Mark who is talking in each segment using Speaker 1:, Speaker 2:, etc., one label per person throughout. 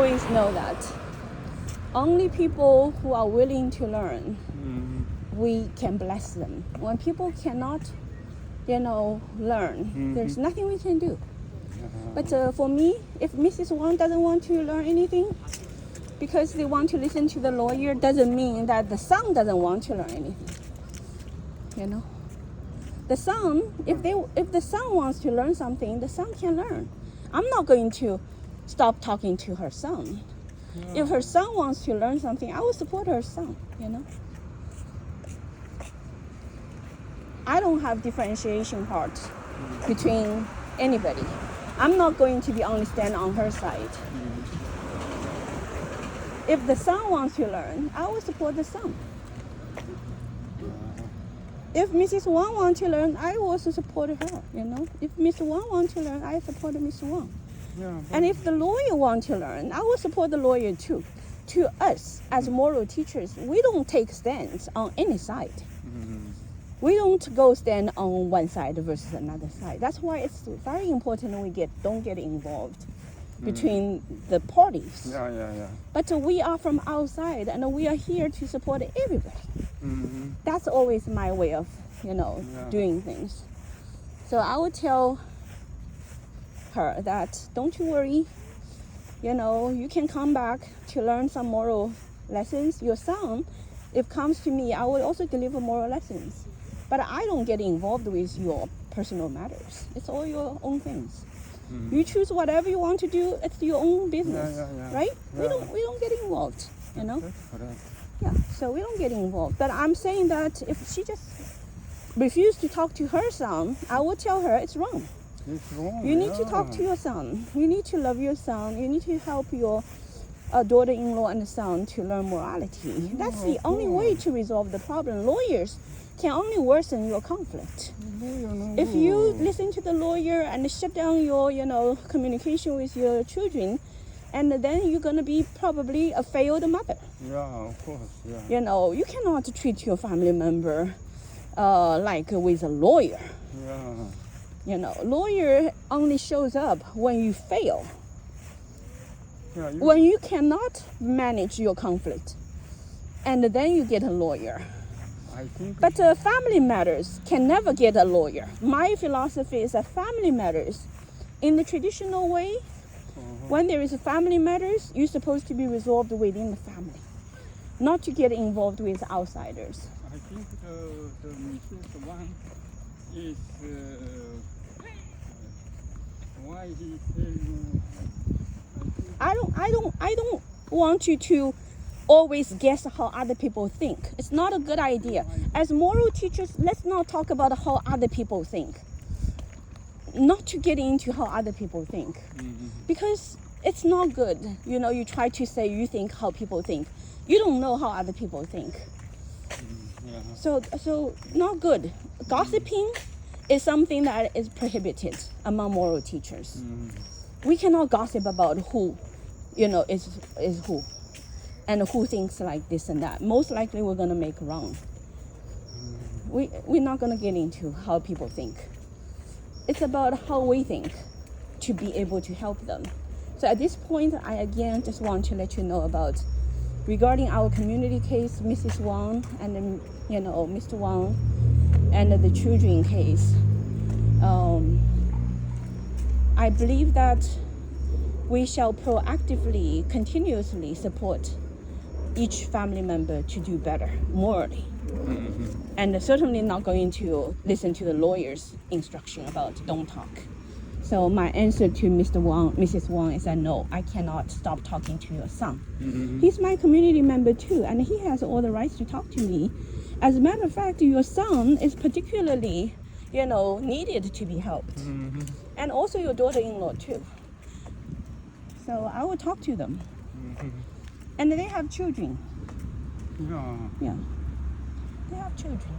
Speaker 1: always know that only people who are willing to learn, we can bless them. When people cannot, learn, there's nothing we can do. But for me, if Mrs. Wang doesn't want to learn anything, because they want to listen to the lawyer, doesn't mean that the son doesn't want to learn anything. The son, if the son wants to learn something, the son can learn. I'm not going to stop talking to her son. If her son wants to learn something, I will support her son. I don't have differentiation part between anybody. I'm not going to be on the stand on her side. If the son wants to learn, I will support the son. If Mrs. Wang wants to learn, I will also support her. If Mr. Wang wants to learn, I support Mr. Wang. And if the lawyer wants to learn, I will support the lawyer too. To us, as moral teachers, we don't take stands on any side. We don't go stand on one side versus another side. That's why it's very important we don't get involved between the parties. But we are from outside, and we are here to support everybody. That's always my way of, doing things. So I would tell her that don't you worry. You can come back to learn some moral lessons. Your son, if comes to me, I will also deliver moral lessons. But I don't get involved with your personal matters. It's all your own things. You choose whatever you want to do. It's your own business, right? We don't get involved, So we don't get involved. But I'm saying that if she just refused to talk to her son, I will tell her it's wrong.
Speaker 2: It's wrong.
Speaker 1: You need to talk to your son. You need to love your son. You need to help your daughter-in-law and son to learn morality. That's the only way to resolve the problem. Lawyers can only worsen your conflict. If you listen to the lawyer and shut down your, communication with your children, and then you're gonna be probably a failed mother.
Speaker 2: Of course.
Speaker 1: You cannot treat your family member like with a lawyer. Lawyer only shows up when you fail. When you cannot manage your conflict, and then you get a lawyer. But family matters can never get a lawyer. My philosophy is that family matters. In the traditional way, when there is a family matters, you're supposed to be resolved within the family, not to get involved with outsiders.
Speaker 2: I think the Mrs. Wang is why he said.
Speaker 1: I don't want you to always guess how other people think. It's not a good idea. As moral teachers, let's not talk about how other people think. Not to get into how other people think. Because it's not good. You try to say you think how people think. You don't know how other people think. So not good. Gossiping is something that is prohibited among moral teachers. We cannot gossip about who, is who. And who thinks like this and that. Most likely we're going to make wrong. We're not going to get into how people think. It's about how we think to be able to help them. So at this point, I again just want to let you know about regarding our community case, Mrs. Wang and Mr. Wang and the children case. I believe that we shall proactively, continuously support each family member to do better morally. And certainly not going to listen to the lawyer's instruction about don't talk. So my answer to Mrs. Wang is that no, I cannot stop talking to your son. He's my community member too, and he has all the rights to talk to me. As a matter of fact, your son is particularly, needed to be helped. And also your daughter-in-law too. So I will talk to them. And they have children. Yeah. They have children.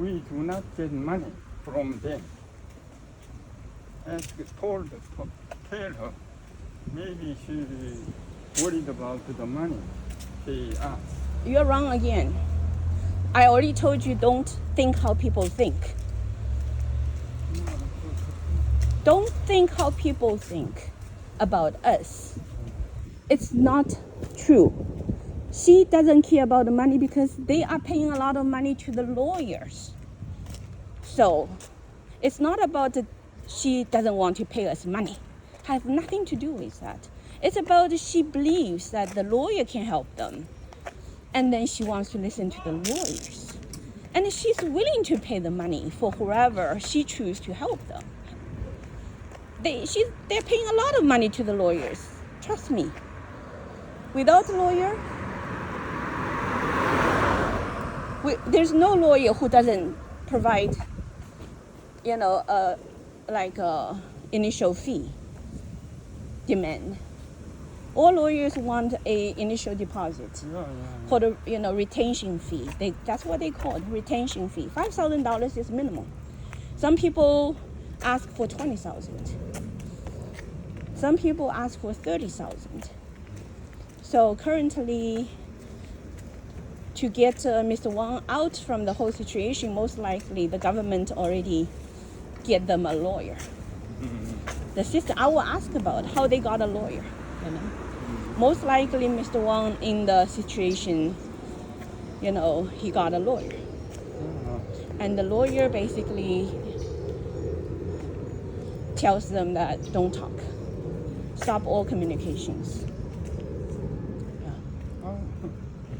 Speaker 2: We do not get money from them. Tell her, maybe she worried about the money they asked.
Speaker 1: You're wrong again. I already told you, don't think how people think. Don't think how people think about us. It's not true. She doesn't care about the money because they are paying a lot of money to the lawyers. So it's not about she doesn't want to pay us money. Has nothing to do with that. It's about she believes that the lawyer can help them. And then she wants to listen to the lawyers. And she's willing to pay the money for whoever she chooses to help them. They're paying a lot of money to the lawyers. Trust me. Without a lawyer, there's no lawyer who doesn't provide, initial fee demand. All lawyers want a initial deposit for the retention fee. That's what they call it, retention fee. $5,000 is minimum. Some people ask for $20,000. Some people ask for $30,000. So currently, to get Mr. Wang out from the whole situation, most likely the government already get them a lawyer. The system, I will ask about how they got a lawyer. Most likely Mr. Wang in the situation, he got a lawyer. And the lawyer basically tells them that don't talk. Stop all communications.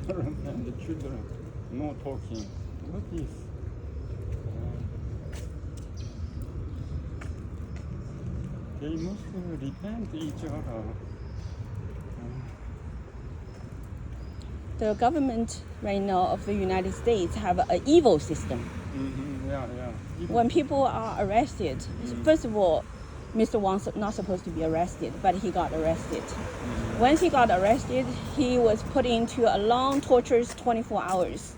Speaker 2: And the children, no talking. What is? They must repent each other.
Speaker 1: The government right now of the United States have an evil system. When people are arrested, first of all, Mr. Wang's not supposed to be arrested, but he got arrested. Once he got arrested, he was put into a long, torturous 24 hours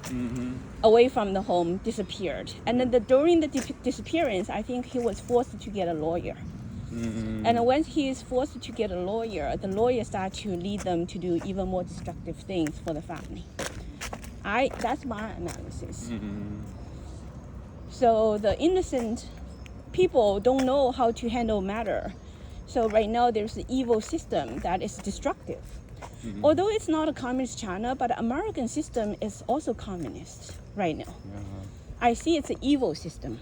Speaker 1: away from the home, disappeared. And then during the disappearance, I think he was forced to get a lawyer. And when he is forced to get a lawyer, the lawyer starts to lead them to do even more destructive things for the family. That's my analysis. So the innocent people don't know how to handle matter. So right now there's an evil system that is destructive. Although it's not a communist China, but the American system is also communist right now. I see it's an evil system.